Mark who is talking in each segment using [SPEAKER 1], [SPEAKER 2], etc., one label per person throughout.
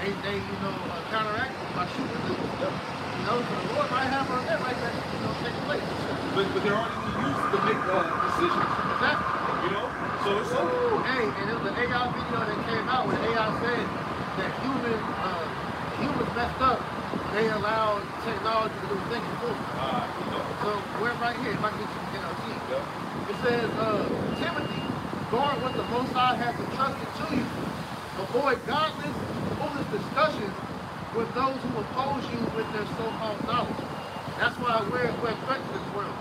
[SPEAKER 1] counteract by shooting loose. So the Lord might have an event like that, take place.
[SPEAKER 2] But they're already used to make decisions.
[SPEAKER 1] Exactly.
[SPEAKER 2] So it's over.
[SPEAKER 1] Hey, and it was an AI video that came out where AI said that humans messed up. They allowed technology to do things for them. So we're right here. If I can get you NLT. It says, Timothy, guard what the Most High has entrusted to you. Avoid godless, foolish discussions with those who oppose you with their so-called knowledge. That's why we're threatened to this world.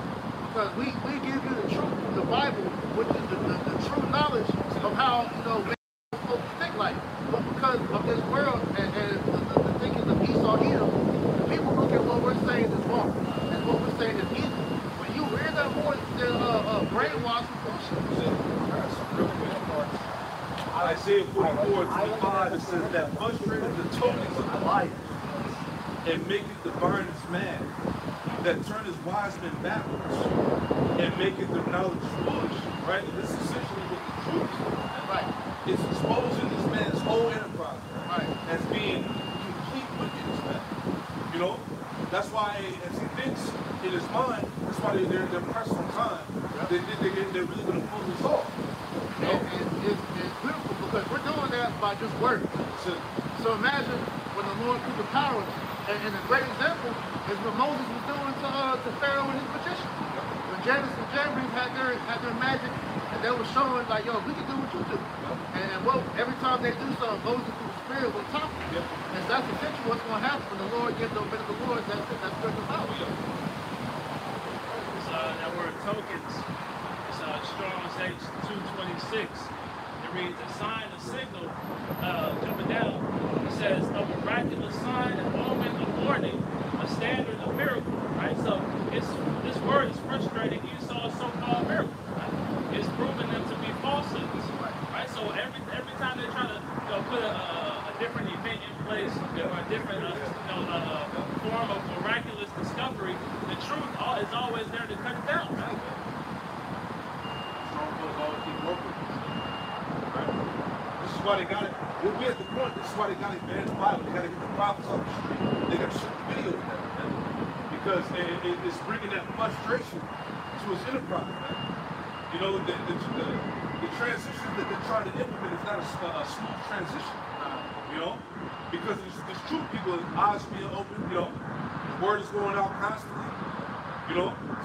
[SPEAKER 1] Because we give you the truth from the Bible, which is the true knowledge of how, we're supposed to think like. But because of this world and the thinking of Esau Edom, people look at what we're saying is wrong and what we're saying is evil. When you read that more than brainwashed bullshit.
[SPEAKER 2] Isaiah 44:25, it says that frustrated the tokens of life and maketh the burners mad, that turneth wise men backwards and maketh their knowledge foolish. Right? And this is essentially what the truth is.
[SPEAKER 1] Right.
[SPEAKER 2] It's exposing this man's whole enterprise as being complete wickedness, man. That's why as he thinks in his mind, that's why they're pressed on time. They're really going to pull this off.
[SPEAKER 1] And it's beautiful because we're doing that by just words. So imagine when the Lord put the power, and a great example is what Moses was doing to Pharaoh and his magician. When Janus and Jambres had their magic, and they were showing like, yo, we can do what you do. And every time they do something, Moses through the Spirit will talk. And that's essentially what's going to happen when the Lord gives the bit of the Lord that spiritual power.
[SPEAKER 3] That word tokens. Strong's H226. It reads a sign, a signal, jumping down. It says a miraculous sign, an omen, a warning, a standard, a miracle. Right? So this word is frustrating Esau's so-called miracle. Right? It's proving them to be falsehoods. Right? So every time they try to put a different event in place or a different form of miraculous discovery, the truth is always there to cut it down. Right?
[SPEAKER 2] This is why they got it. We'll be at the point. This is why they got to ban the Bible. They got to get the prophets off the street. They got to shoot the videos of that, man. Because it's bringing that frustration to his enterprise, man. The transition that they're trying to implement is not a smooth transition. Because there's truth, people's eyes being open. The word is going out constantly.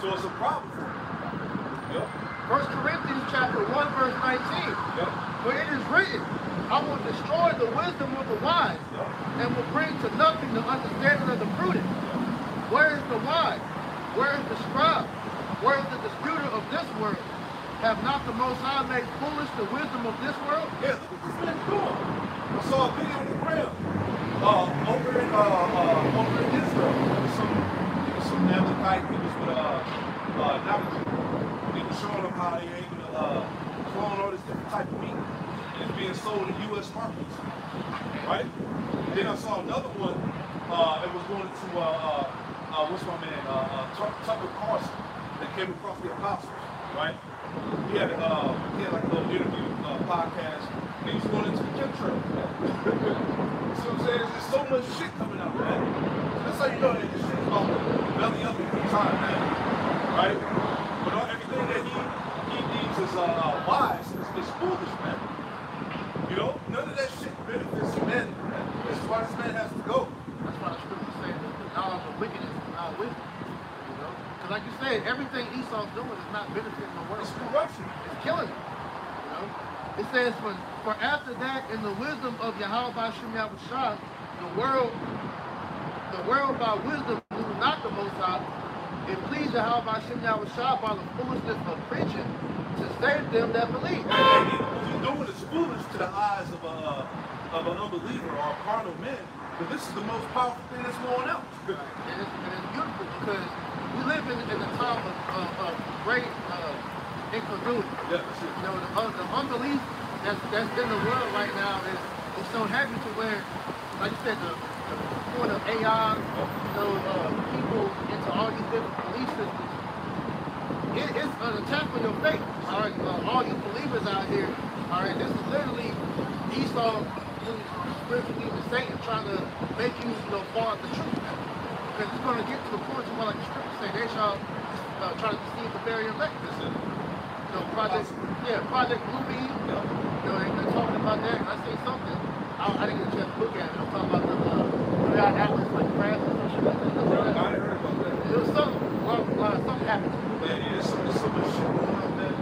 [SPEAKER 2] So it's a problem for them.
[SPEAKER 1] 1 Corinthians chapter 1, verse 19. For it is written, I will destroy the wisdom of the wise and will bring to nothing the understanding of the prudent. Where is the wise? Where is the scribe? Where is the disputer of this world? Have not the Most High made foolish the wisdom of this world?
[SPEAKER 2] Yeah, look what this man's doing. I saw a video on the ground over in Israel. There was some Amalekite people with they were showing them how they're able to clone all this different type of meat and it's being sold in U.S. markets, right? And then I saw another one. It was going to what's my man Tucker Carlson that came across the apostles, right? He had like a little interview podcast, and he was going into the chemtrails. You see what I'm saying? There's so much shit coming out, man. So that's how you know that this shit is all belly up in time, man. Right? But everything that he deems as wise is foolish, man. None of that shit benefits men. That's why this man has to go.
[SPEAKER 1] That's why the scripture says that the knowledge of wickedness is not wisdom. Because like you said, everything Esau's doing is not benefiting the world.
[SPEAKER 2] It's corruption.
[SPEAKER 1] It's killing it. It says, for after that, in the wisdom of Yahweh B'Shem Yahushua, the world by wisdom knew not the Most High. It pleased Yahweh B'Shem Yahushua by the foolishness of preaching to save them that believe.
[SPEAKER 2] What he's doing is foolish to the eyes of an unbeliever or a carnal man, but this is the most powerful thing that's going out.
[SPEAKER 1] And it's beautiful because we live in a time of great incongruity.
[SPEAKER 2] Yeah, that's it.
[SPEAKER 1] The unbelief that's in the world right now is so heavy to where, like you said, the point of AI, people into all these different belief systems. It's an attack on your faith. All right, all you believers out here. All right, this is literally Esau spiritual demon Satan trying to make you, fall out the truth. Because it's going to get to the point where, like the scripture say, they shall try to deceive the very elect. Project Bluebeam. They've been talking about that. And I say something. I didn't get a chance to look at it. I'm talking about the atlas, like crash or some shit like that.
[SPEAKER 2] I didn't heard about that.
[SPEAKER 1] It was something happened to me.
[SPEAKER 2] Man, there's so much shit going on, man.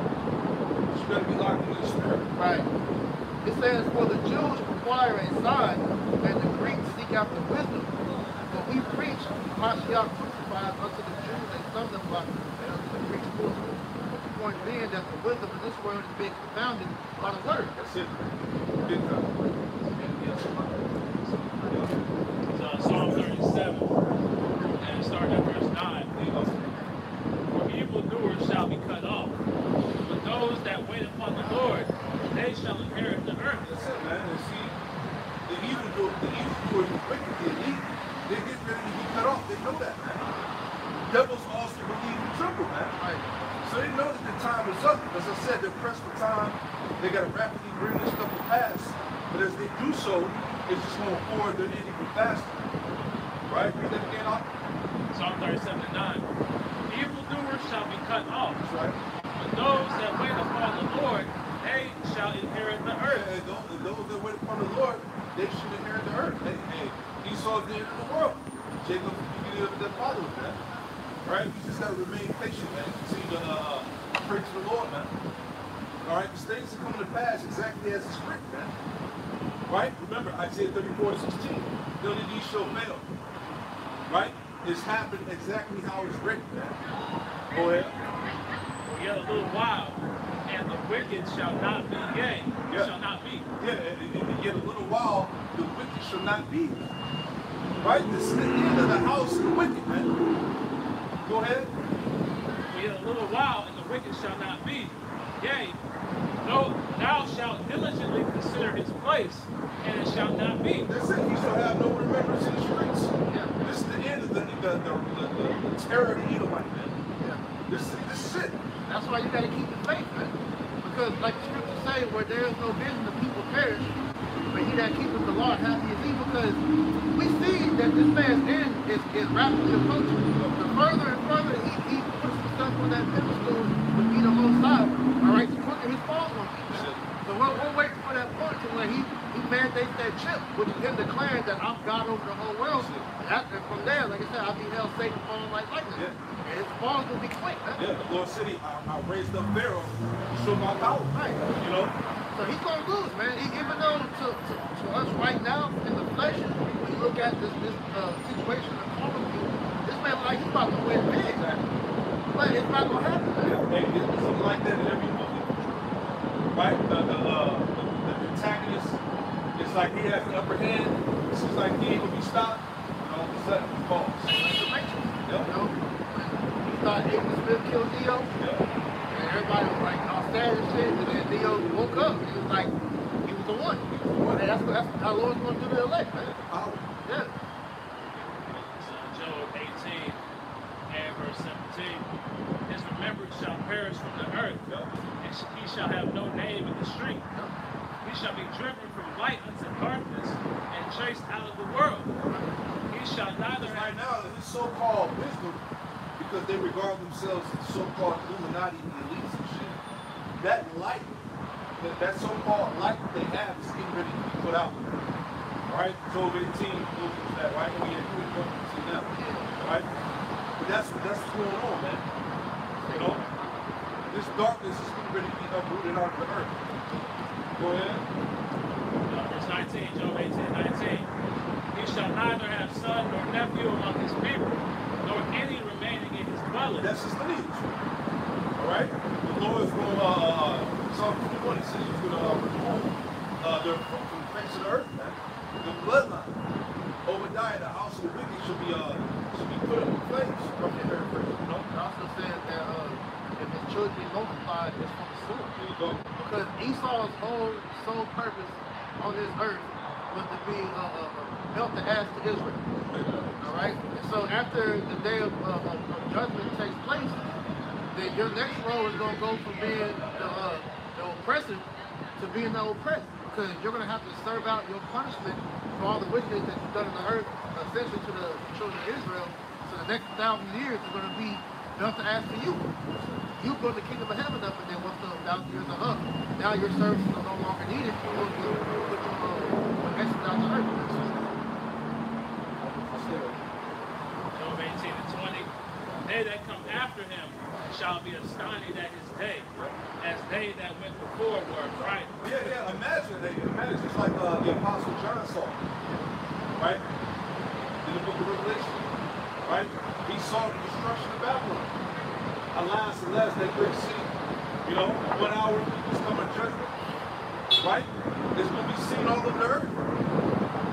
[SPEAKER 2] You better be locked into the spirit.
[SPEAKER 1] Right. It says, for the Jews require a sign, and the Greeks seek after wisdom. But we preach Mashiach crucified unto the Jews a stumbling block, and unto the Greeks foolishness. The point being that the wisdom in this world is being confounded by the word.
[SPEAKER 2] That's it. Big time.
[SPEAKER 3] It's Psalm 37, and starting at verse 9. For evildoers shall be cut off, but those that wait upon the Lord, they shall inherit the earth.
[SPEAKER 2] That's it, man. And see, the evildoers, the wicked, the elite, they get ready to be cut off. They know that, man. Devils also believe in tremble, man.
[SPEAKER 1] Right.
[SPEAKER 2] So they know that the time is up. As I said, they're pressed for time. They got to rapidly bring this stuff to pass. But as they do so, it's just going to forward their end even faster. Right? Read that again, Doc.
[SPEAKER 3] Psalm 37 and 9. Evildoers shall be cut off,
[SPEAKER 2] That's right.
[SPEAKER 3] but those that wait upon the Lord, they shall inherit the earth.
[SPEAKER 2] And those that wait upon the Lord, they should inherit the earth. Hey, Esau's the end of the world. Jacob, you get their fathers, man. Right? You just got to remain patient, man. Continue to pray to the Lord, man. All right? These things are coming to pass exactly as it's written, man. Right? Remember, Isaiah 34:16. None of these shall fail. Right? It's happened exactly how it's written, man. Go ahead.
[SPEAKER 3] Yet a little while, and the wicked shall not be, yea, shall not be.
[SPEAKER 2] Yeah, and yet a little while, the wicked shall not be. Right? This is the end of the house of the wicked, man. Go ahead.
[SPEAKER 3] Yet a little while, and the wicked shall not be. Yea, no, thou shalt diligently consider his place, and it shall not be.
[SPEAKER 2] That's it. He shall have no remembrance in the streets.
[SPEAKER 1] Yeah.
[SPEAKER 2] This is the end of the terror of the Edomite, man.
[SPEAKER 1] Yeah.
[SPEAKER 2] This is it.
[SPEAKER 1] That's why you got to keep the faith, man. Because, like the scriptures say, where there is no vision, the people perish. But he that keepeth the law, happy is he. Because we see that this man's end is rapidly approaching. The further and further he puts himself on that pedestal with be the most high, all right, the quicker his falls on people. So we're waiting for that point to where he mandates that chip, which is him declaring that I'm God over the whole world. And from there, like I said, I'll be held Satan falling like lightning.
[SPEAKER 2] Yeah.
[SPEAKER 1] And his falls will be quick, man.
[SPEAKER 2] Yeah, the Lord said, I raised up Pharaoh to show my power.
[SPEAKER 1] Right.
[SPEAKER 2] You know?
[SPEAKER 1] So he's gonna lose, man. Even though to us right now in the flesh, we look at this situation in common view, this man like he's about to win big, man. But it's not gonna happen, man.
[SPEAKER 2] Yeah, it's something like that in every movie. Right? The antagonist, it's like he has an upper hand. It seems like he ain't gonna be stopped. And all of a sudden he falls.
[SPEAKER 1] Like the Matrix.
[SPEAKER 2] Yep.
[SPEAKER 1] You know? He thought Agent Smith killed Neo.
[SPEAKER 2] Yep.
[SPEAKER 1] And everybody was like all sad and shit. And then Neo woke up. He was like, he was the one. And that's how Lord's gonna do the elect, man.
[SPEAKER 2] Power.
[SPEAKER 1] Yeah.
[SPEAKER 3] Job 18 and verse 17. His remembrance shall perish from the earth, and he shall have no name in the street. He shall be driven from light unto darkness, and chased out of the world. He shall neither
[SPEAKER 2] Right
[SPEAKER 3] have
[SPEAKER 2] now, his so-called wisdom, because they regard themselves as so-called Illuminati and elites and shit, that light, that so-called light that they have is getting ready to be put out. Right? Job 18 goes into that, right? We agree with what we see now. Right? But that's what's going on, man. You know? This darkness is getting ready to be uprooted out of the earth. Go ahead.
[SPEAKER 3] verse 19, Job 18:19. He shall neither have son nor nephew among his people, nor any remaining in his dwelling.
[SPEAKER 2] That's his lineage. Alright? The Lord is going to, Psalm 51, he says he's going to remove their fruit from the face of the earth, man. The bloodline. Obadiah, the house of the wicked, should be put in flames from the very first. You know?
[SPEAKER 1] It also says that if his children be multiplied, it's from the sword.
[SPEAKER 2] There you go.
[SPEAKER 1] Because Esau's whole sole purpose on this earth was to be help the ass to Israel. All right. And so after the day of judgment takes place, then your next role is going to go from being the oppressor to being the oppressed. because you're going to have to serve out your punishment for all the wickedness that you've done on the earth, essentially to the children of Israel. So the next 1,000 years is going to be enough to ask for you. You build the kingdom of heaven up, and then once the 1,000 years are up, now your services are no longer needed. You'll put your exit out the earth.
[SPEAKER 3] Job 18 and 20. They that come after him shall be astonished at his day, as they that went before were frightened.
[SPEAKER 2] Yeah, imagine just like the Apostle John saw, right? In the book of Revelation, right? He saw the destruction of Babylon. Alas, that great city. You know, 1 hour is coming judgment, right? It's going to be seen all over the earth.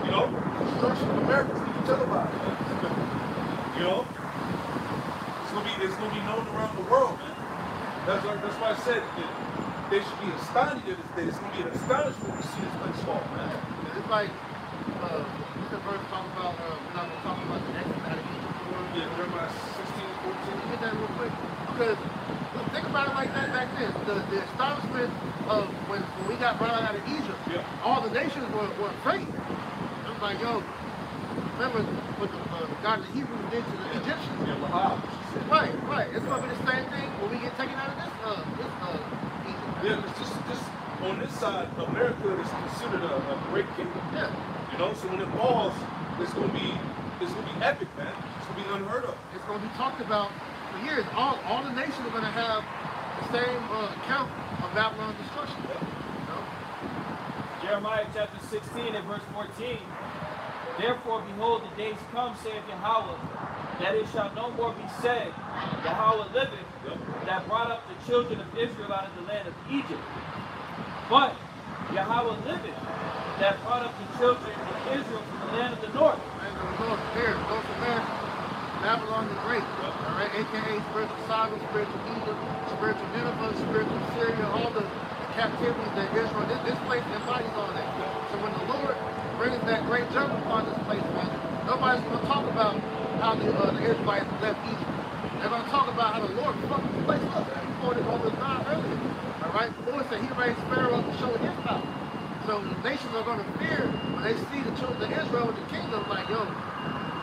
[SPEAKER 2] You know, destruction of America is going to be televised. You know, it's going to be known around the world, man. That's why I said that they should be astonished at this day. It's going to be an astonishment to see this place fall, man.
[SPEAKER 1] It's like, the verse talking about, we're not going to talk about the exit out of Egypt.
[SPEAKER 2] Yeah, Jeremiah 16 and 14.
[SPEAKER 1] Get that real quick. Because think about it like that back then. The astonishment of when we got brought out of Egypt, all the nations were afraid. It was like, yo, remember what the God of the Hebrews did to the Egyptians? Right. It's going to be the same thing when we get taken out of this Egypt.
[SPEAKER 2] Yeah, it's just on this side, America is considered a great kingdom.
[SPEAKER 1] Yeah.
[SPEAKER 2] You know, so when it falls, it's gonna be epic, man. It's gonna be unheard of.
[SPEAKER 1] It's gonna be talked about for years. All the nations are gonna have the same account of Babylon's destruction. You know?
[SPEAKER 4] Jeremiah chapter 16 and verse 14. Therefore, behold, the days come, saith Yahweh, that it shall no more be said, Yahweh liveth, that brought up the children of Israel out of the land of Egypt. But Yahweh liveth, that brought up the children of Israel from the land of the north.
[SPEAKER 1] Here, North America, Babylon the Great, all right, aka spiritual Sodom, spiritual Egypt, spiritual Nineveh, spiritual Syria, all the captivities that Israel, this place embodies all that. So when the Lord brings that great judgment upon this place, man, nobody's going to talk about how the Israelites left Egypt. They're going to talk about how the Lord fucked this place up. He quoted Romans 9 earlier. All right, the Lord said he raised Pharaoh to show his power. So the nations are going to fear when they see the children of Israel with the kingdom, like, yo,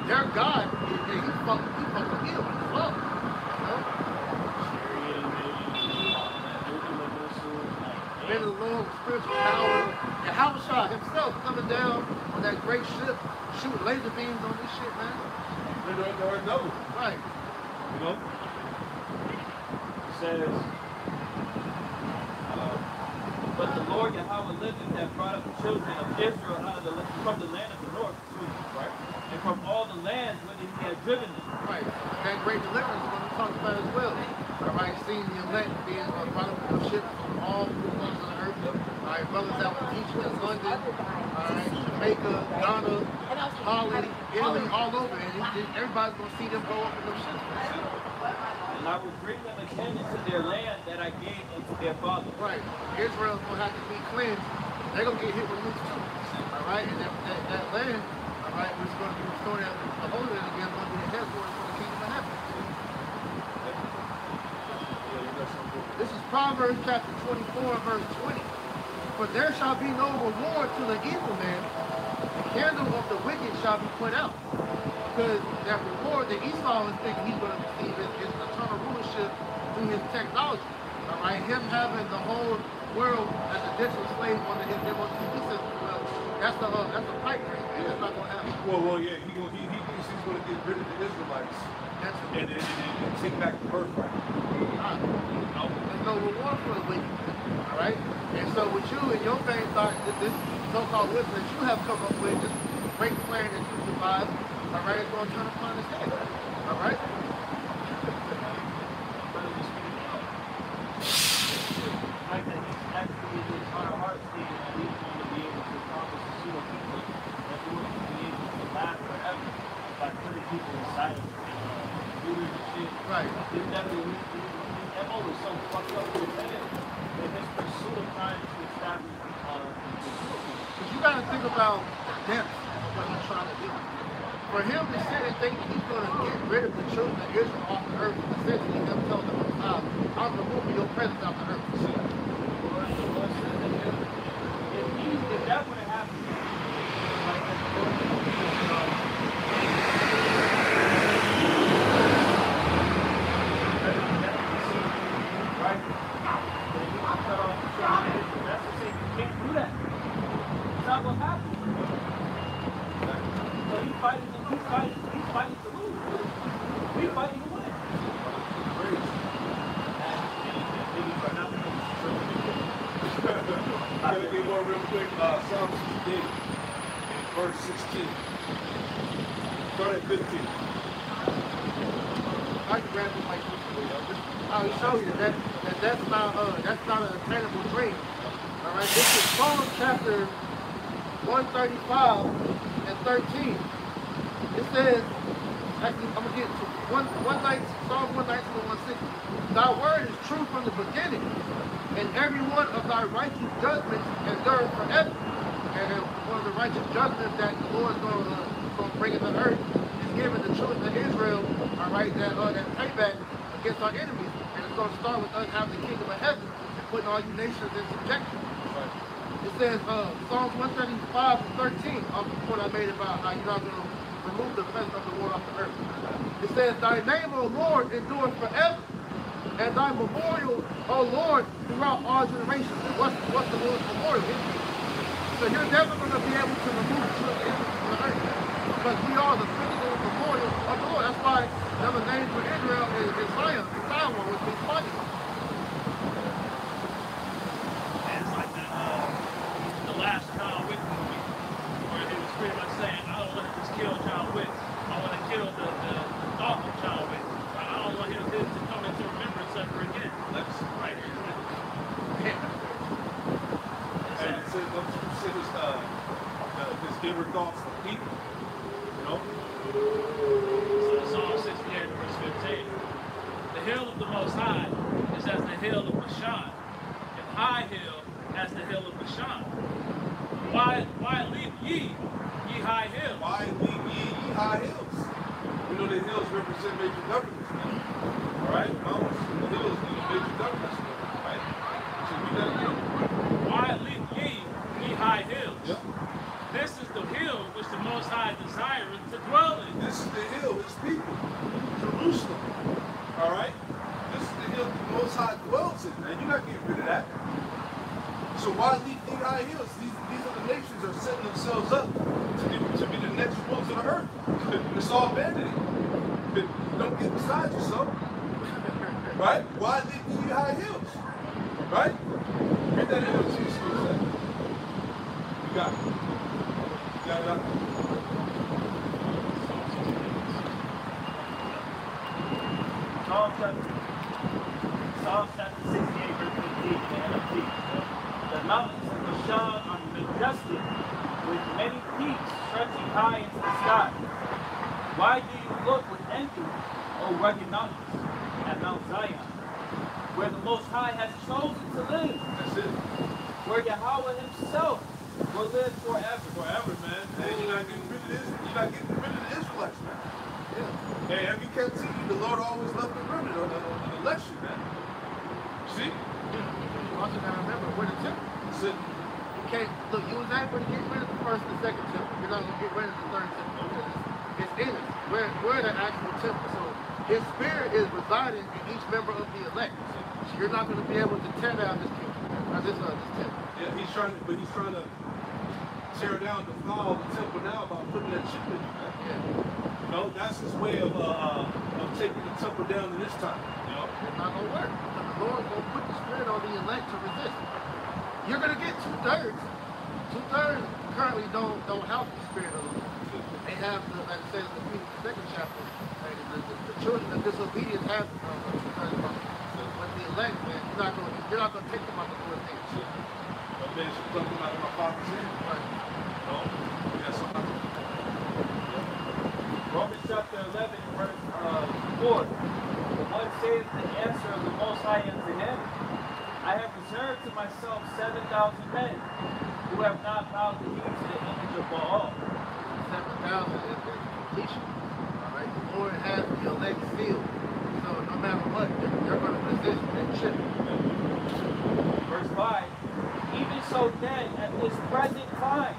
[SPEAKER 1] their God, he fucked them ill. He fucked. You know? Men of the Lord with spiritual power. And Yahushua himself coming down on that great ship, shooting laser beams on this shit, man.
[SPEAKER 2] They're double.
[SPEAKER 1] Right.
[SPEAKER 2] You know?
[SPEAKER 4] It says, but the Lord Yahweh liveth, that brought up the children of Israel from the land of the north, right? And from all the lands whither he had driven them.
[SPEAKER 1] Right. That great deliverance is going to be talked about as well. All right, seeing the elect being brought up on ships from all corners of the earth. All right, brothers that were teaching in London, all right, Jamaica, Ghana, Holland, Italy, all over. And everybody's going to see them go up in those ships.
[SPEAKER 4] And I will bring them again into their land that I gave unto their fathers.
[SPEAKER 1] Right. Israel's going to have to be cleansed. They're going to get hit with nukes too. All right, and that land, all right, which is going to be restored as the Holy Land again, is going to be the headquarters for the kingdom of heaven. This is Proverbs chapter 24, verse 20. For there shall be no reward to the evil man. The candle of the wicked shall be put out. Because that reward that Esau is thinking he's going to receive is eternal rulership through his technology. All right, him having the whole world as a digital slave under his MOTV system. Well, that's a pipe dream. It's not going to happen.
[SPEAKER 2] Well, yeah, he thinks he's going to get rid of the Israelites and take back the birthright.
[SPEAKER 1] There's no reward for the wicked. All right, and so with you and your vain thought, this so-called wisdom that you have come up with, this great plan that you devised, all right, it's going to turn upon his head. All right.
[SPEAKER 4] Like that he's actually the entire heart state, and he's going to be able to accomplish the pseudo people that he wants to be able to last forever by putting people inside of him. Doing the shit.
[SPEAKER 1] Right.
[SPEAKER 4] His MO is so fucked up with his head that his pursuit of trying to establish the
[SPEAKER 1] Because you got to think about the depth of what he's trying to do. For him to sit and think he's going to get rid of the children of Israel off the earth, essentially him telling them, I'm removing your presence off the earth.
[SPEAKER 4] If he's the not going to happen. So he's fighting to lose. We're fighting to win.
[SPEAKER 2] I'm going to get one real quick. Psalm 68, verse 16. Start at 15.
[SPEAKER 1] I can grab it like this. I'll show you that's not an attainable dream. All right, this is Psalm chapter 135 and 13. It says, actually, I'm gonna get to Psalm 119 and 160. Thy word is true from the beginning, and every one of thy righteous judgments endure forever. And one of the righteous judgments that the Lord is going to bring into earth is giving the children of Israel, all right, that payback against our enemies. And it's going to start with us having the kingdom of heaven and putting all you nations in subjection. It says, Psalms 135 and 13, off the point I made about how you're not going to remove the presence of the Lord off the earth. It says, thy name, O Lord, endures forever, and thy memorial, O Lord, throughout all generations. And what's the Lord's memorial? So you're never going to be able to remove the children of Israel from the earth, because we are the physical memorial of the Lord. That's why another name for Israel is Zion, which means money.
[SPEAKER 3] And it's like the last John Wick movie, where he was pretty much saying, I don't want to just kill John Wick. I want to kill the author John Wick. I don't want him to come into remembrance ever again. That's right.
[SPEAKER 2] And it says, don't you consider this giver thoughts for people? You know?
[SPEAKER 3] So Psalm 68, verse 15. The hill of the Most High is as the hill of Bashan, and high hill as the hill of Bashan. Why leave ye high hills?
[SPEAKER 2] Why leave ye high hills? We know the hills represent major governments, man. All right? Mountains and the hills are major governments, right? So we got to
[SPEAKER 3] Why leave ye high hills?
[SPEAKER 2] Yep.
[SPEAKER 3] This is the hill which the Most High desireth to dwell in.
[SPEAKER 2] This is the hill, his people, Jerusalem. All right? This is the hill that the Most High dwells in, man. You're not getting rid of that. So why leave ye high hills? These other nations are setting themselves up to be the next ones of the earth. It's all vanity. Don't get beside yourself. Right? Why leave ye high hills? Right? Read that in what Jesus said. You got it. You got it up.
[SPEAKER 4] Psalm chapter 68, verse 15 in the NLT. The mountains of Bashan are majestic, with many peaks stretching high into the sky. Why do you look with envy, O rugged mountains, at Mount Zion, where the Most High has chosen to live?
[SPEAKER 2] That's it.
[SPEAKER 4] Where Yahweh himself will live forever.
[SPEAKER 2] Forever, man. Hey, you're not getting rid of this. You're not getting rid of the Israelites, man. Yeah. Hey, every captivity, the Lord always left the remnant on the election, man. See?
[SPEAKER 1] You also got to remember, we're the temple.
[SPEAKER 2] That's it.
[SPEAKER 1] You can't, look, you was able to get rid of the first and second temple. You're not going to get rid of the third temple. It's in us. We're the actual temple. So his spirit is residing in each member of the elect. So you're not going to be able to tear down this kingdom, or this temple.
[SPEAKER 2] Yeah, he's trying to tear down, defile the temple now by putting that chip in you, man.
[SPEAKER 1] Yeah.
[SPEAKER 2] You know, that's his way of taking the temple down in this time. You know?
[SPEAKER 1] It's not going to work. Because the Lord's going to put the spirit on the elect to resist. You're going to get 2/3. 2/3 currently don't have the spirit of the Lord. They have, like it says in the second chapter, the children of disobedience have 2/3 of them. But the elect, man, you're not going to take them out the Lord's hand.
[SPEAKER 2] But man, should pluck them out of my father's hand.
[SPEAKER 1] Right.
[SPEAKER 2] No? Yes,
[SPEAKER 4] Romans chapter 11, verse 4. The one says the answer of the Most High unto him, I have reserved to myself 7,000 men who have not bowed the knee to the image of Baal.
[SPEAKER 1] 7,000 is the completion. All right. The Lord has the elect sealed. So no matter what, you're going to resist that chip.
[SPEAKER 4] Verse 5. Even so then, at this present time,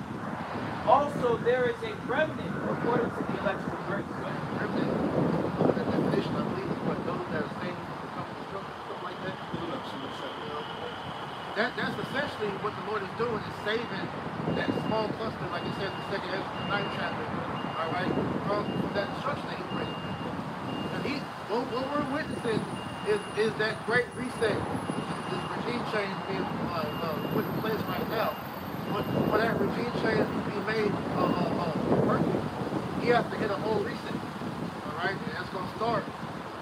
[SPEAKER 4] also there is a remnant according to the election of grace.
[SPEAKER 1] Remnant, the definition, I believe, is what those that are saved from the coming destruction, something like that. That's essentially what the Lord is doing, is saving that small cluster, like it says in the 2nd Ezra 9th chapter, all right, from that destruction that he brings. And what we're witnessing is that great reset, this regime change being put in place right now. But for that regime change to be made perfect, he has to hit a whole reset. All right, and that's going to start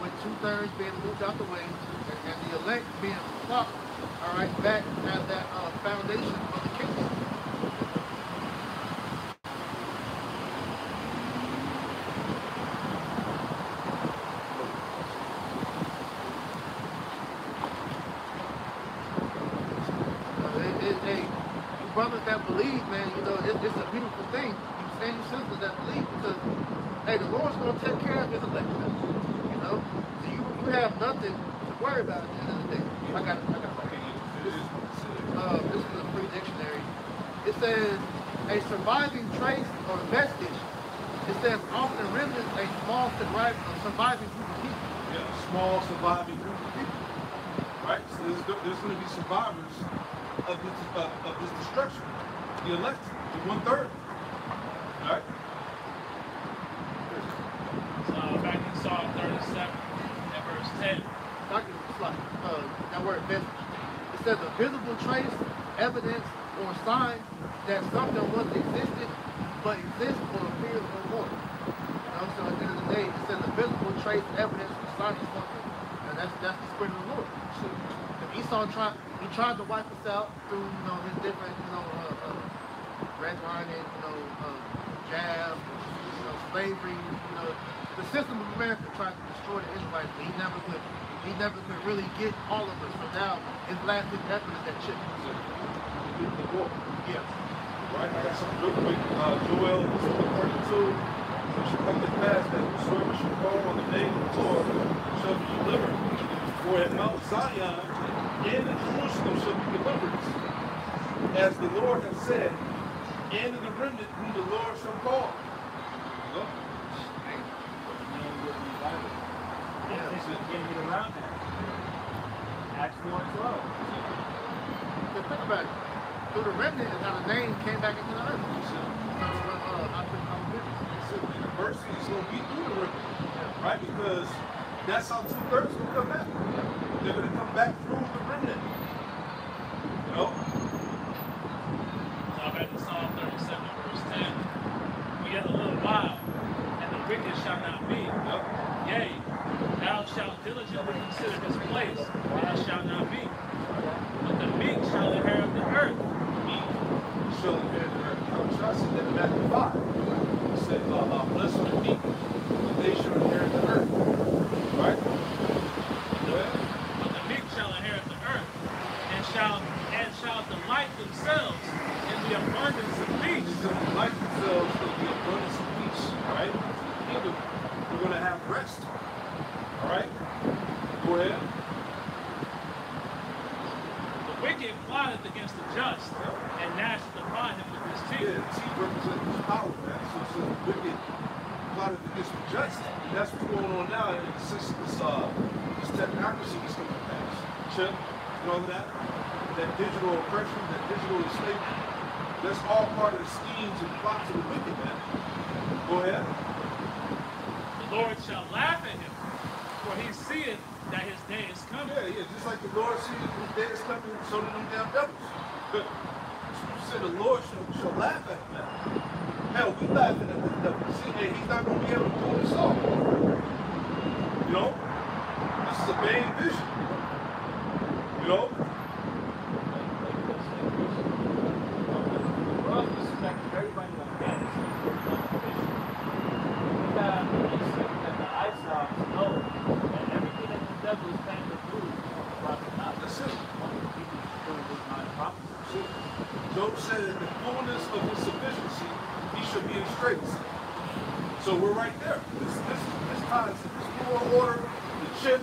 [SPEAKER 1] with 2/3 being moved out the way, and the elect being plopped, all right, back at that foundation of the kingdom. Brothers that believe, man, you know, it's a beautiful thing. You same sisters that believe, because, hey, the Lord's going to take care of his elect, you know? So you have nothing to worry about at the end of the day. I got it. This is a free dictionary. It says, a surviving trace or vestige. It says, often remnants a small surviving group of people.
[SPEAKER 2] Yeah, small surviving group of people. Right? So there's going to be survivors of this destruction. The elect, the 1/3. Right?
[SPEAKER 3] So back in Psalm 37 and verse 10.
[SPEAKER 1] That word vestige. It says a visible trace, evidence, or sign that something once existed, but exists or appears no more. You know, so at the end of the day, it says a visible trace, evidence, or sign of something. And that's the Spirit of the Lord. So, if Esau tried to wipe us out through, you know, his different, you know, redlining, you know, jab, you know, slavery, you know, the system of America tried to destroy the Israelites, but he never could really get all of us. So now his last effort is that chip.
[SPEAKER 2] Yeah. Right? I got something real quick. Joel 2:32. It shall come to pass that whosoever shall call on the name of the Lord shall be delivered. For at Mount Zion and in Jerusalem shall be deliverance, as the Lord has said, and in the remnant whom the Lord shall call. You know?
[SPEAKER 4] Can't get around that. Acts 1:12.
[SPEAKER 1] So think about it. Through the remnant is how the name came back into the earth.
[SPEAKER 2] And the mercy is going to be through the remnant, right? Because that's how 2/3 will come back. They're going to come back through the remnant. You know?
[SPEAKER 3] So back in Psalm 37 verse 10. We get a little while, and the wicked shall not be.
[SPEAKER 2] Yep.
[SPEAKER 3] Yea, thou shalt diligently consider this place, and it shall not be. But the meek shall inherit the earth.
[SPEAKER 2] Meek shall inherit the earth. I see that in Matthew 5. It said, blessed are the meek, for they shall inherit the earth. Right? Go ahead.
[SPEAKER 3] But the meek shall inherit the earth, and shall delight themselves in the abundance of peace.
[SPEAKER 2] They're going to delight themselves in the abundance of peace. Right? Kingdom. We're going to have rest. All right? Go ahead.
[SPEAKER 3] The wicked plotteth against the just, and gnasheth upon him with his teeth.
[SPEAKER 2] Yeah, the teeth represent his power, man. So the wicked plotted against the just. And that's what's going on now. And this technocracy is coming to pass. Chip, you know that? That digital oppression, that digital enslavement. That's all part of the schemes and plots of the wicked, man. Go ahead.
[SPEAKER 3] The Lord shall laugh at him, for he seeth that his day is coming.
[SPEAKER 2] Yeah, just like the Lord sees his day is coming, so do them damn devils. You said the Lord shall laugh at him, man. Hell, we laughing at the devil. See, hey, he's not going to be able to pull this off. You know? This is a vain vision. You know?
[SPEAKER 4] Well, respect everybody on that. We got to make sure that the Isaacs know that everything that the devil is trying to do is not.
[SPEAKER 2] That's it.
[SPEAKER 4] Prophecy.
[SPEAKER 2] Job said, in the fullness of his sufficiency, he shall be in straits. So we're right there. This ties to this world order, the chip,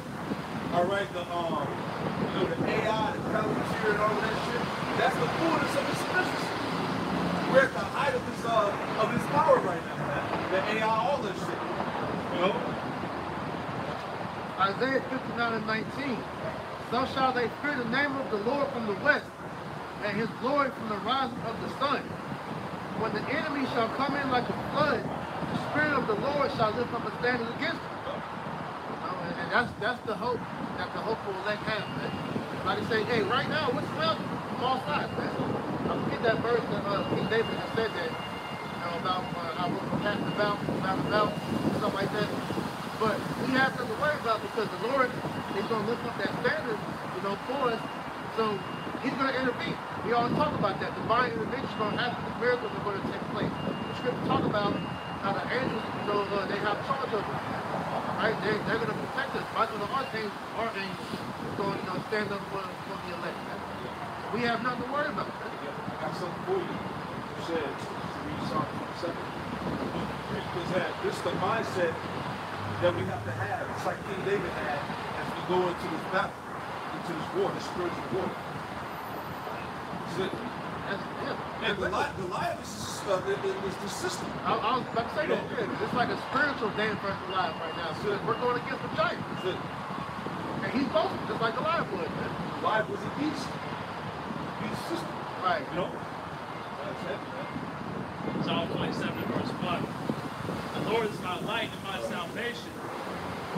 [SPEAKER 2] all right, the the AI, the Palantir, and all of that shit. That's the fullness of his sufficiency. We're at the height of his power right now, man. The AI, all this shit. You know?
[SPEAKER 1] Isaiah 59:19. So shall they fear the name of the Lord from the west, and his glory from the rising of the sun. when the enemy shall come in like a flood, the Spirit of the Lord shall lift up a standard against him. And that's the hope that the hopeful elect have, man. Like I say, hey, right now, what's around you? False lies, man. I forget that verse that King David has said that, about how we're passing about, something like that. But we have nothing to worry about because the Lord is going to lift up that standard, for us. So he's going to intervene. We always talk about that. Divine intervention is going to happen. The miracles are going to take place. The scripture talk about how the angels, they have charge of us. Right? They're going to protect us. Michael the archangel is going to stand up for the elect. We have nothing to worry about.
[SPEAKER 2] I got something for you. You said, read Psalm 27. Because this is the mindset that we have to have. It's like King David had as we go into this battle, into this war, this spiritual war. And Goliath is the system.
[SPEAKER 1] I was about to say that. It's like a spiritual Dan versus Goliath right now. So we're going against the giant. And he's boasting, just like Goliath was.
[SPEAKER 2] Goliath was a beast. Beast system.
[SPEAKER 1] Right.
[SPEAKER 2] That's heavy, man.
[SPEAKER 3] Psalm 27, verse 1. The Lord is my light and my salvation.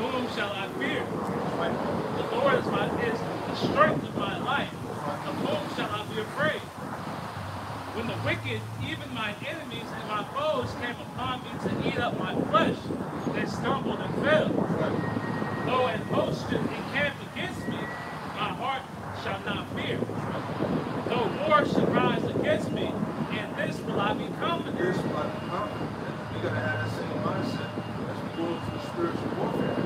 [SPEAKER 3] Whom shall I fear? The Lord is the strength of my life. Of whom shall I be afraid? When the wicked, even my enemies and my foes, came upon me to eat up my flesh, they stumbled and fell. Though an host should encamp against me, my heart shall not fear. Though war should rise against me, in this will I be confident.
[SPEAKER 2] This will I be confident. We gotta have that same mindset as we go into the spiritual warfare.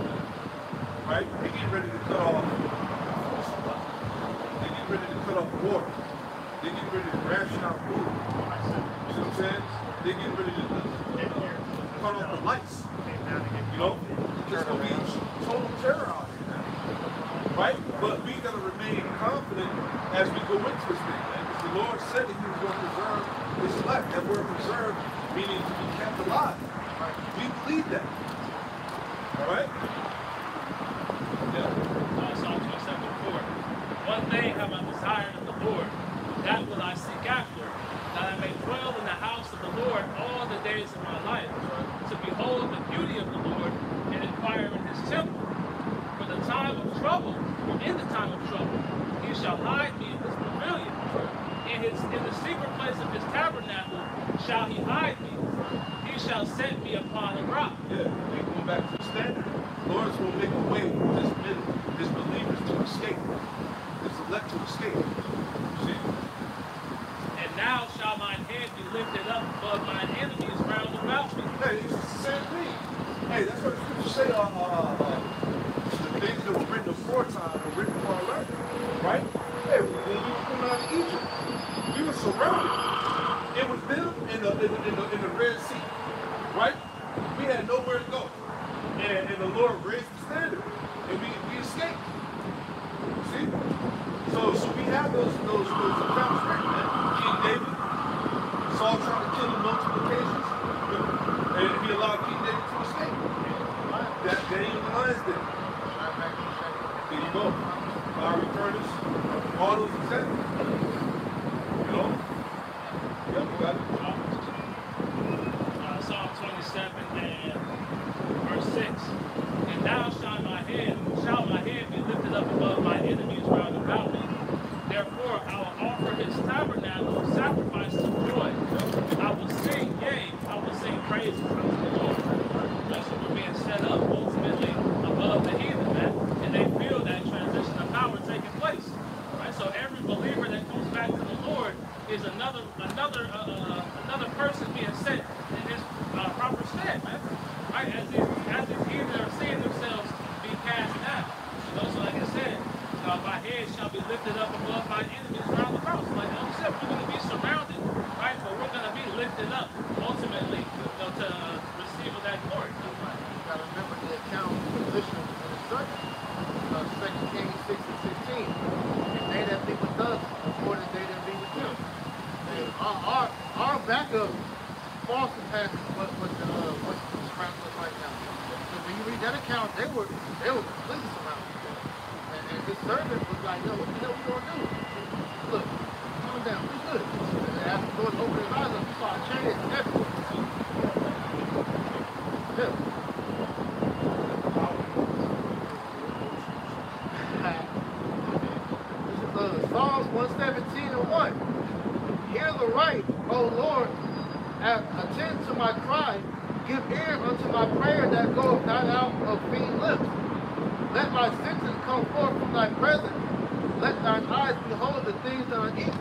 [SPEAKER 2] Right? They get ready to cut off. They get ready to cut off water. They get ready to ration out food. You see what I'm saying? They get ready to cut off the lights. There's gonna be total terror out here, man. Right? But we gotta remain confident as we go into this thing, man. Because the Lord said that He was going to preserve His life. That word preserve meaning to be kept alive. Right? We believe that. All right?
[SPEAKER 3] Psalm 27:4. One thing have I desired of the Lord, that will I seek after, that I may dwell in the house of the Lord all the days of my life, to behold the beauty of the Lord and inquire in His temple. For the time of trouble, in the time of trouble, He shall hide me in His pavilion. In the secret place of His tabernacle shall He hide me. He shall set me upon a rock.
[SPEAKER 2] Yeah, we going back to the standard. The Lord's going to make a way for His believers to escape. His elect to escape. See?
[SPEAKER 3] And now shall mine head be lifted up above mine enemies round about me.
[SPEAKER 2] Hey, it's the same thing. Hey, that's what the scriptures say the things that were written aforetime were written for our learning. Right? Hey, when we were coming out of Egypt, we were surrounded. It was them in the Red Sea. Right? We had nowhere to go. And the Lord raised the standard. And we escaped. See? So we have those accounts right now. King David, Saul trying to kill him multiple occasions. And he allowed King David to escape. That Daniel and the lions did. There you go. Fiery furnace. All those examples. Yep, you got it.
[SPEAKER 3] Psalm 27 and verse 6. And now shall my head be lifted up above my enemies round about me. Therefore I will offer His tabernacle sacrifice of joy. I will sing, yea, I will sing praises unto the Lord. That's what we're being set up ultimately above the heathen, man. And they feel that transition of power taking place. Right? So every believer that comes back to the Lord is another person being set in His proper stead, man. Right? As these heathen are seeing themselves be cast down. So like I said, my head shall be lifted up above my enemies round about. So like I said, we're going to be surrounded, right? But we're going to be lifted up ultimately to receive of that glory.
[SPEAKER 1] You got to remember the account position in the circuit. 2 Kings 6 and 16. And they that be with us, more than they that be with them. And our backup far surpasses what the surrounding us right now. So when you read that account, they were completely surrounded. And his servant was like, yo, what the hell we gonna do? Look, calm down, we good. as the Lord opened his eyes up, he saw chariots everywhere. Yeah. This is Psalms 117 and 1. Hear the right, O Lord, attend to my cry, give ear unto my prayer that goeth not out of vain lips. Let my sentence come forth from thy presence. Let thine eyes behold the things that are evil.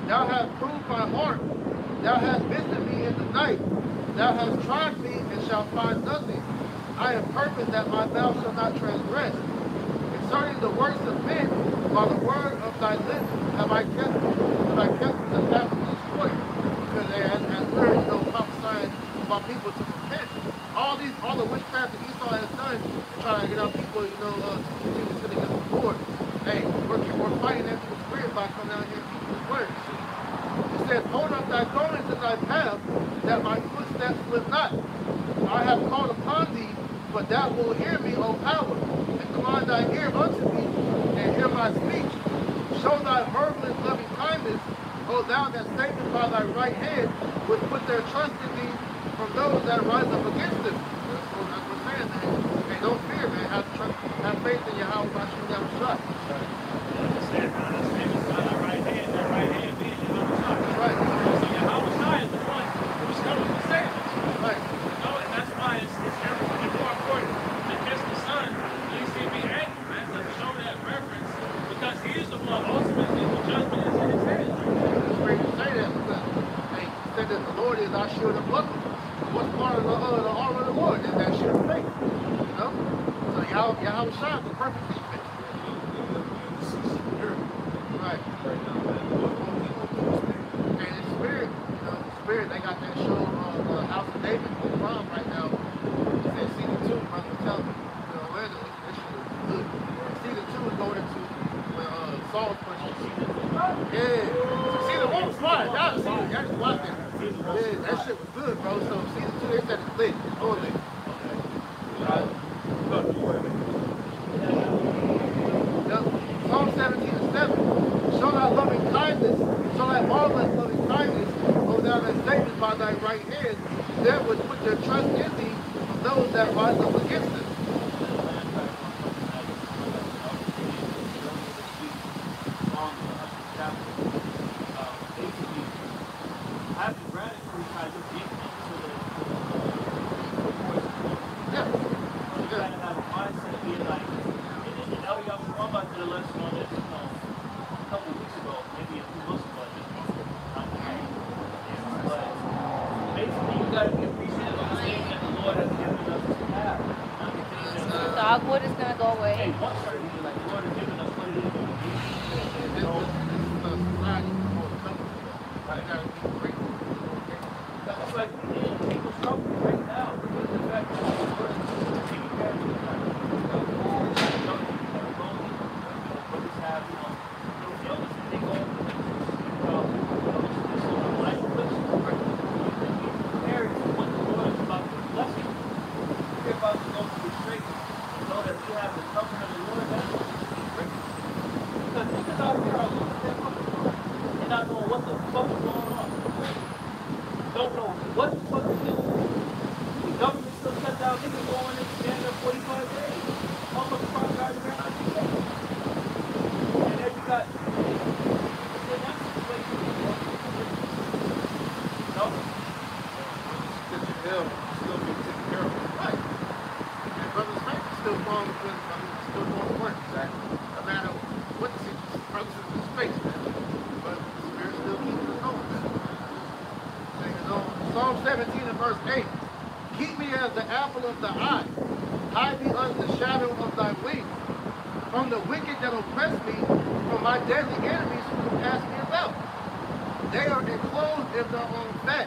[SPEAKER 1] Thou hast proved my heart. Thou hast visited me in the night. Thou hast tried me and shalt find nothing. I have purposed that my mouth shall not transgress. Concerning the works of men, by the word of thy lips have I kept the path of destroyer. Because as we're, prophesying about people to repent, all the witchcraft that Esau has done, trying to get our people, to continue to sin against the Lord. Hey, we're fighting that evil spirit by coming out here and keeping his word. It says, hold up thy goings in thy path, that my footsteps slip not. I have called upon thee, but thou wilt hear me, O power. Incline thy ear unto me, and hear my speech. Show thy marvelous loving kindness, O thou that savest by thy right hand, which put their trust in thee from those that rise up against them. That's what we're saying, man. Hey, don't fear, man. Have faith in your house, I should never trust.
[SPEAKER 3] That right hand being your other side.
[SPEAKER 1] Right.
[SPEAKER 3] So your house side is the one who's coming to save us.
[SPEAKER 1] Right.
[SPEAKER 3] And that's why it's more important to kiss the son, at least he'd be angry, man, to show that reverence, because he is the one ultimately the judgment is in his hands.
[SPEAKER 1] It's great to say that because hey, he said that the Lord is our shield and buckler. What's part of the armor of the Lord is that shield of faith. So y'all shine the perfect defense. Right. And in spirit, they got that show on House of David on Prime right now. It's season 2, brother, tell me. That shit is good. Season 2 is going into when Saul's pushing. Yeah. Season 1 was fine. Y'all just watched it. Yeah, that shit was good, bro. So season 2, they said it's lit. It's all lit. Psalm 17 and 7. Show thy loving kindness, show thy marvelous loving kindness, O thou that savest by thy right hand, them which put their trust in thee from those that rise up against them.
[SPEAKER 5] Dogwood is going to go away.
[SPEAKER 3] That's like people's trouble right now because the fact that taking care of brothers have, feelings that they go life prepared for what the Lord is about to bless you. We're about to go through straight and know that we have the covenant of the Lord. That's great. Because niggas out here are losing their fucking mind and not knowing what the fuck is going on. Don't know what the fuck to do. The government still shut down. Niggas going and stand up 45 days. All the front guys are not doing that. And then you got the next situation. No.
[SPEAKER 1] Still being taken care of. Right. And Brother's faith is still going with still going to work. Exactly. No matter what the situation, brothers in this space, man. But the Spirit still keeping us going, man. Psalm 17 and verse 8. Keep me as the apple of the eye. Hide me under the shadow of thy wings. From the wicked that oppress me, from my deadly enemies who compass me about. They are enclosed in their own fat.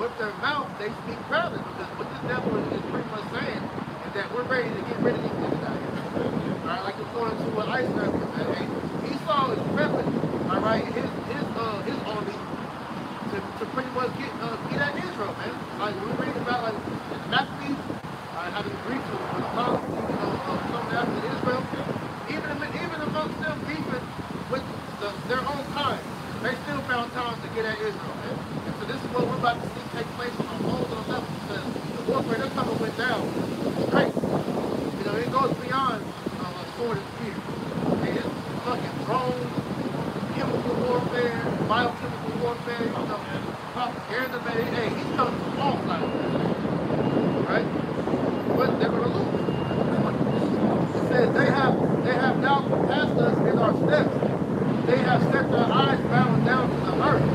[SPEAKER 1] With their mouth they speak proudly. Because what this devil is pretty much saying is that we're ready to get rid of these niggas out here. Alright, like we're going into an ice circle, man. Hey, Esau is prepping, alright, his army to pretty much get at Israel, man. Like we read about like in the Maccabees, how the Greeks were coming after Israel. Even amongst them beefing with their own kind, they still found time to get at Israel. telling them to fall flat. Right? But they're going to lose. It says they have now compassed us in our steps. They have set their eyes bound down to the earth.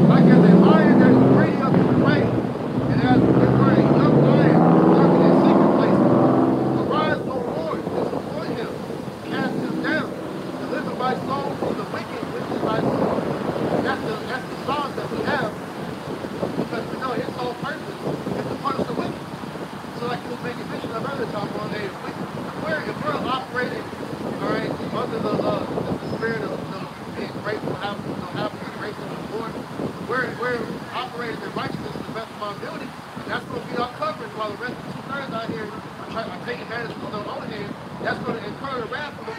[SPEAKER 1] Like as a lion that is breeding up in the way, and as it were a young lion lurking in secret places. Arise, O Lord, disappoint him, cast him down, deliver my soul from the wicked, which is thy sword. That's the song that we have, because we know his whole purpose is to punish the wicked. So like you were making mention of earlier, Tom, on if we're operating, all right, under the spirit of being grateful, having grace of the Lord, we're operating in righteousness to the best of our ability, and that's going to be our coverage while the rest of the two-thirds out here are taking advantage of their own hand. That's going to incur the wrath of the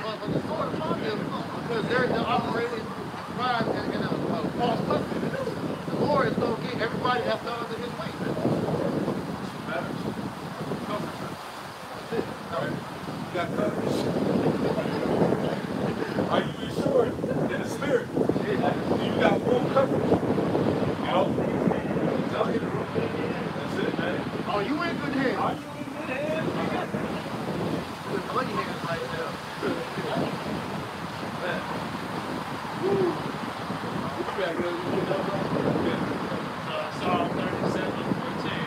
[SPEAKER 1] sword upon them because they're operating in pride and in a false custom. The Lord is going to get everybody that's done under his way.
[SPEAKER 2] You got coverage. Are you reassured in the spirit? You got full coverage. You know? That's it, man.
[SPEAKER 1] Oh, you in good hands.
[SPEAKER 2] Are you in good hands?
[SPEAKER 1] With bloody hands right now.
[SPEAKER 2] Man. Woo. You got good.
[SPEAKER 3] Psalm 37:14.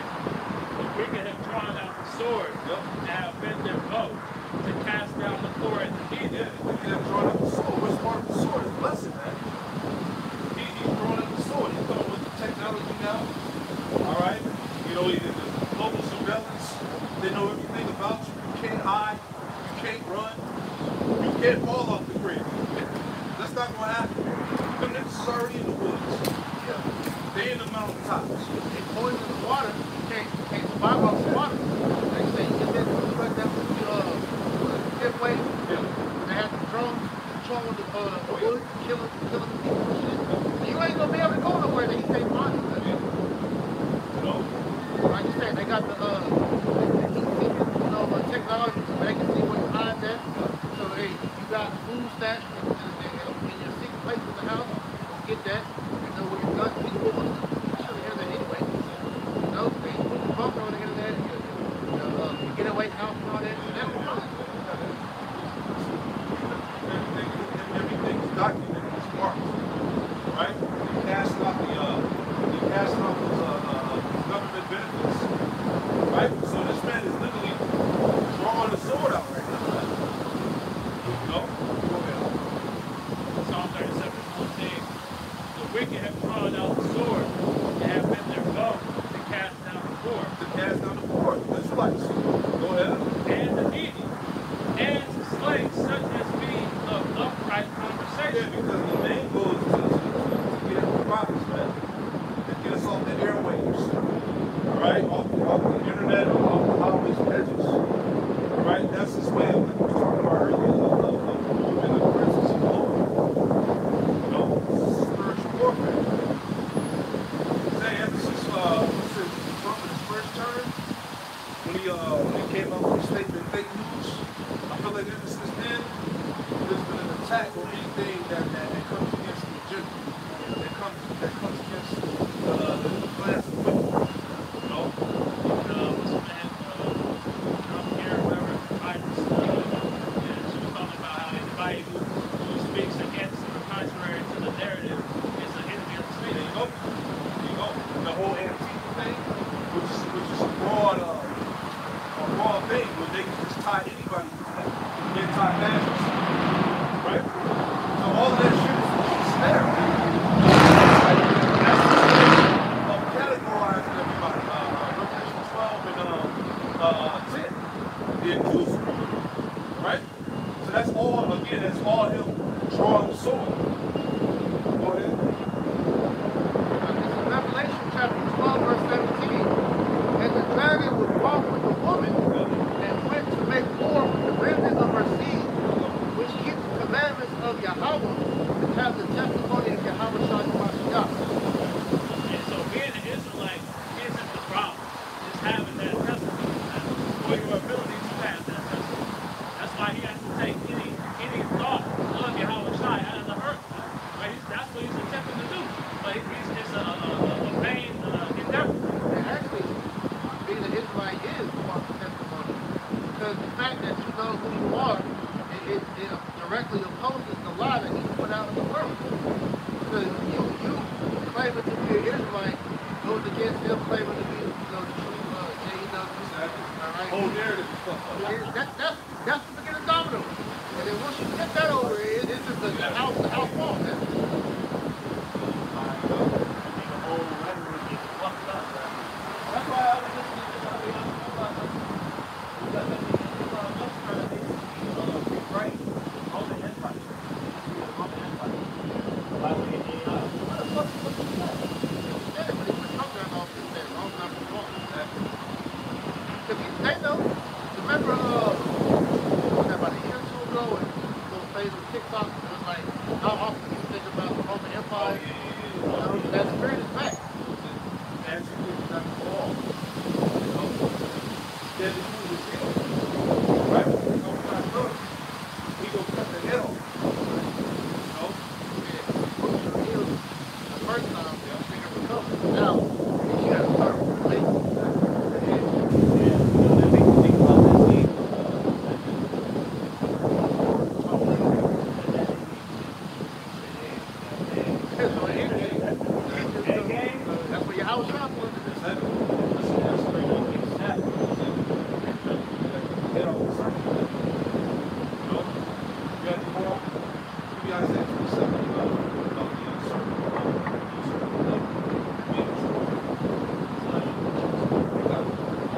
[SPEAKER 3] The wicked have drawn out the sword and have bent their bow to cast down the poor and the needy.
[SPEAKER 2] Yeah, the wicked have drawn up the sword. What's part of the sword? It's blessing, man. He's drawn up the sword. He's coming with the technology now. All right? You know, the global surveillance. They know everything about you. You can't hide. You can't run. You can't fall off the grid. That's not going to happen. Them niggas is already in the woods.
[SPEAKER 1] Yeah.
[SPEAKER 2] They in the mountaintops.
[SPEAKER 1] They poison the water. You can't survive off the water. They say you get that like that fifth wave.
[SPEAKER 2] Yeah.
[SPEAKER 1] They have the drones controlling the woods, killing the people and shit. So you ain't gonna be able to go nowhere that you can't find it.
[SPEAKER 2] You know?
[SPEAKER 1] Like you said, they got the heat seeking, technology so they can see where you hide that. So hey, you got food stash in your secret place in the house, get that. You know where your guns people want to. You should have that anyway. You know, they put the bunker on the internet, you get away house and all that. That's fine.
[SPEAKER 2] Everything is documented. It's marked. Right? They cast out those government benefits. Right? So this man is literally drawing the sword out right now. You know? Go ahead.
[SPEAKER 3] Psalm 37:14. The wicked have drawn out the sword and have bent their bow to cast down the poor.
[SPEAKER 2] To cast down the poor. Israelites. Go ahead.
[SPEAKER 3] And the needy, and to slay such as be of upright
[SPEAKER 2] Yeah,
[SPEAKER 3] conversation.
[SPEAKER 2] because the main goal is to get the prophets, man. To get us off the airwaves. All right? Off the internet, off the highways and edges. All right? That's his way of, like we were talking about earlier, of moving the presence of the Lord. You know? Spiritual warfare. Say, ever since, what's it, Trump in his first term, when he came out with a statement, fake news, I feel like ever since then, there's been an attack on anything that comes against the agenda, that comes against the class of people. You know?
[SPEAKER 3] What's her name? Trump here, whoever, Biden, she was talking about how anybody who speaks against or contrary to the narrative is an enemy of the state.
[SPEAKER 2] There you go. There you go. The whole Antifa thing, which is a broad thing where they can just tie anybody to that. Anti-fascists. Right? So all of that shit is there. That's the way of categorizing everybody. Revelation 12 and 10. The accuser. Right? So that's all him drawing the sword. Go ahead.
[SPEAKER 1] This is Revelation chapter 12, verse 17. And the dragon was wroth with the woman and went to make war with the remnant of her seed, which keeps the commandments of Yahweh and have the testimony of Yahweh Shai Mashiach.
[SPEAKER 3] And so being an Israelite isn't the problem. It's having that testimony. For your ability to have that
[SPEAKER 1] know who you are, it directly opposes the lie that he put out in the world. Because you claiming to be an Israelite goes against him claiming to be, the true JEW. All right?
[SPEAKER 2] Whole narrative is fucked up.
[SPEAKER 1] That's the beginning domino. And then once you get that over, it's just the house falls.
[SPEAKER 4] That's why I was listening to the right? Roman Empire. Roman Empire. Why would it be
[SPEAKER 1] What the fuck was that? Yeah, but he was talking about this that long time before. Because they know, remember, about a year or two ago, and those phase of TikTok, it was like, how often you think about the Roman Empire? That spirit is back.
[SPEAKER 2] Naturally, it's not all. You know? Then the food is real. Right? We're going to try to look. We going to cut the head off. You know?
[SPEAKER 1] The first time, they can recover. Now, you got to start replacing that.
[SPEAKER 4] that makes me think about that game.
[SPEAKER 1] That's what your house shop was.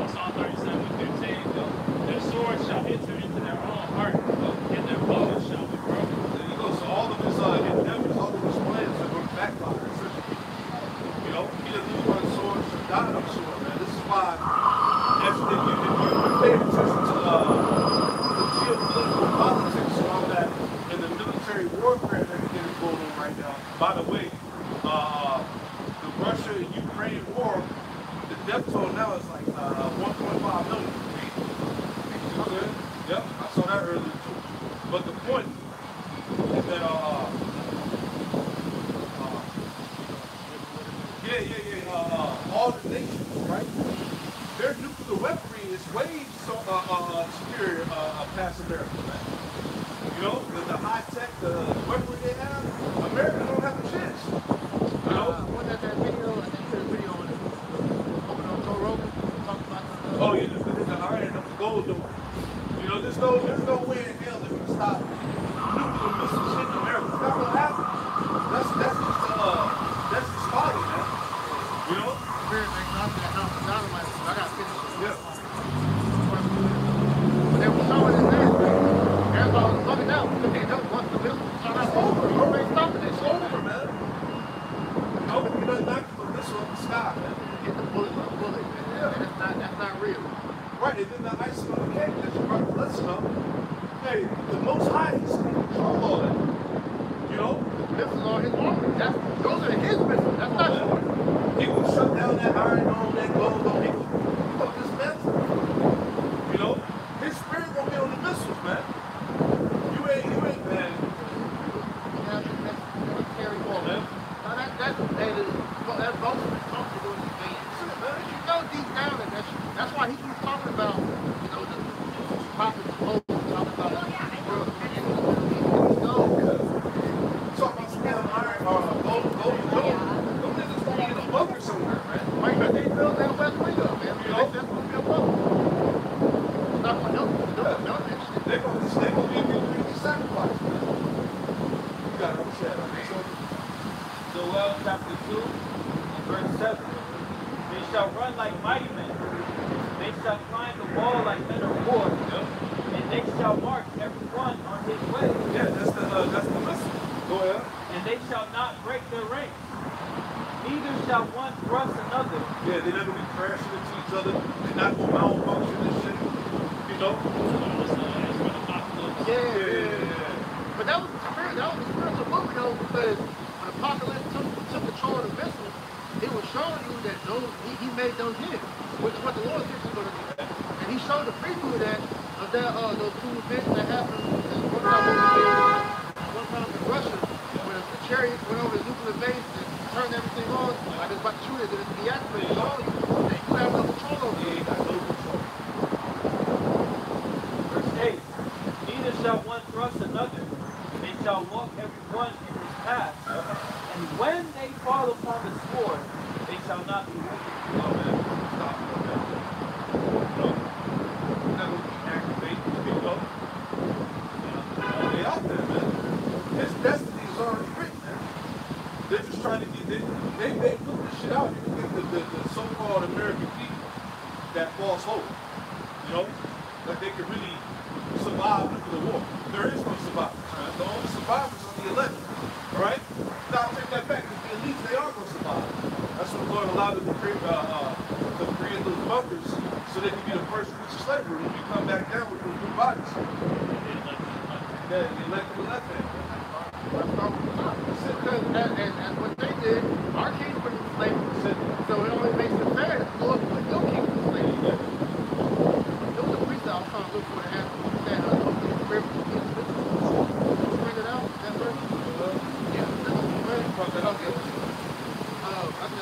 [SPEAKER 3] Psalm 37:15. Their sword shall enter into their own heart, and their bows shall be broken.
[SPEAKER 2] There you go. So all of his endeavors, all of his plans are going to backfire. You know, he doesn't use one sword to die on sword, man. This is why, if you pay attention to the geopolitical politics and all that, and the military warfare and everything that's going on right now. By the way, the Russia and Ukraine war, the death toll now is like 1.5 million. Okay. Yep, I saw that earlier too. But the point is that all the nations, right? Their nuclear weaponry is way superior past America, man. You know, the high tech, the weaponry they have, America don't have a chance. You know?
[SPEAKER 1] Wasn't that video? I think there's a video on it. On Joe Rogan talking about the.
[SPEAKER 2] Oh yeah, the iron of the gold door. You know, there's no way in hell they're gonna stop nuclear missiles hitting America. It's not gonna happen. That's just folly, man. You know?
[SPEAKER 1] Spirit makes nothing that comes from dynamite. I got pictures.
[SPEAKER 2] Yeah.
[SPEAKER 1] But they were showing it there. Everybody was looking out. They just once the missile shot out over. Nobody stopping that
[SPEAKER 2] It's
[SPEAKER 1] shit.
[SPEAKER 2] over, man. No, you know, not the missile in the sky, man.
[SPEAKER 1] Get the bullet by bullet, man.
[SPEAKER 2] Yeah.
[SPEAKER 1] That's not real.
[SPEAKER 2] Right, and then the icing on the cake that you brought the lesson up. Hey, the Most High is in control of it. You know?
[SPEAKER 1] Missiles on his army. Those are his missiles. That's not yours.
[SPEAKER 2] He will shut down that iron dome, that gold dome. He will dismantle. You know? His spirit gonna be on the missiles, man. You ain't, man.
[SPEAKER 1] Yeah, that's carry forward.
[SPEAKER 2] Man.
[SPEAKER 1] Now that's most of the talk to do in this game. You know deep down that's why he keeps talking about, the prophets of Moses, talking about the world and
[SPEAKER 2] Talk about some damn iron or gold dome. Them niggas gonna be in a bunker somewhere, man.
[SPEAKER 1] Why can't they build that West Wing up, man?
[SPEAKER 2] You know?
[SPEAKER 1] That's gonna be a problem. It's not gonna help them. They're gonna that shit.
[SPEAKER 2] They gonna give you a sacrifice, man. You got it, I'm sad.
[SPEAKER 4] Joel chapter 2 and verse 7. They shall run like mighty men. They shall climb the wall like men of war. And they shall march every one on his way.
[SPEAKER 2] Yeah, that's the listen. Go ahead.
[SPEAKER 4] And they shall not break their ranks. Neither shall one thrust another.
[SPEAKER 2] Yeah, they're not gonna be crashing into each other. They're not gonna malfunction and shit. You know?
[SPEAKER 1] Yeah. But that was the spiritual movie though, because when Apocalypse took control of the missiles, it was showing you that he made those hits, which is what the Lord said he was gonna do. And he showed the preview of those two events that happened one time in Russia, when the chariots went over the nuclear base and turned everything on, like it's about to shoot it, and it's deactivated. It's all you have no control over it.
[SPEAKER 2] Yeah, you got no control.
[SPEAKER 4] Verse 8.
[SPEAKER 2] false hope. You know, that they can really survive nuclear war. There is no survivors, man. The only survivors are the elect. All right? Now I'll take that back, because the elites, they are going to survive. That's what the Lord allowed them to create those bunkers, so they can be the first fruits of slavery when we come back down with those new bodies. Yeah, the elect will left hand.
[SPEAKER 1] And what they did, our king put in slavery. So it only makes it fair that the Lord put your king in slavery. There was a priest that I was trying to look for that had that bring it out, that verse? Yeah, that's okay. I said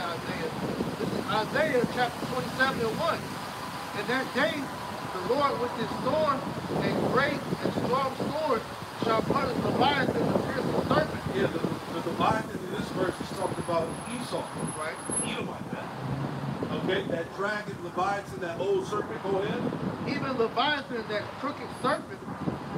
[SPEAKER 1] Isaiah. This is Isaiah chapter 27 and 1. In that day, the Lord with his sword, a great and strong sword, shall punish Leviathan the fearsome serpent.
[SPEAKER 2] Yeah, the Leviathan in this verse is talking about Esau,
[SPEAKER 1] Right?
[SPEAKER 2] Edomite, man. Okay, that dragon, Leviathan, that old serpent, go ahead.
[SPEAKER 1] Even Leviathan, that crooked serpent,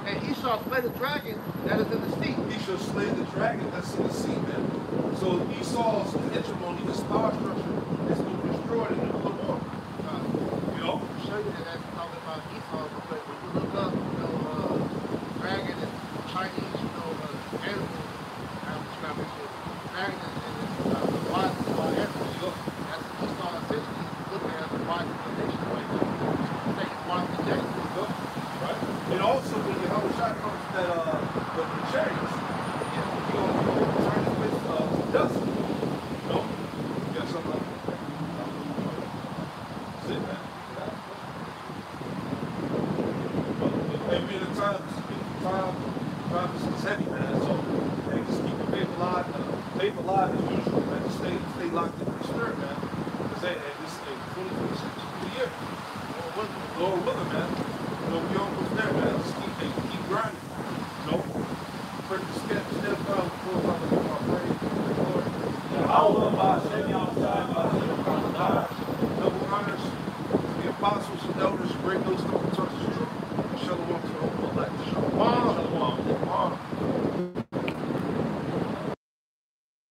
[SPEAKER 1] and he shall slay the dragon that is in the sea.
[SPEAKER 2] He shall slay the dragon that's in the sea, man. So Esau's hegemony, his power structure, is going to be destroyed in the war. You know?
[SPEAKER 1] I'll show you that that's talking about Esau, because when you look up, dragon is Chinese, animal, I'm describing it. Dragon is Leviathan, animal. That's Esau essentially looking at the Leviathan of the nation, right? Taking one of the days.
[SPEAKER 2] Right? And also, when the Yahweh Shai comes to that, the chariots, he's going to turn his face to dust. No? You got something like that? That's it, man. Maybe in the time is heavy, man. So they just keep the faith alive as usual, man. Just stay locked into the spirit, man. Because this is 2026 the year. Lord willing, man. We almost there, man. Just keep grinding. Pray to step down before my praise. Double honors to the apostles and elders, great those who touch the truth. Shalom to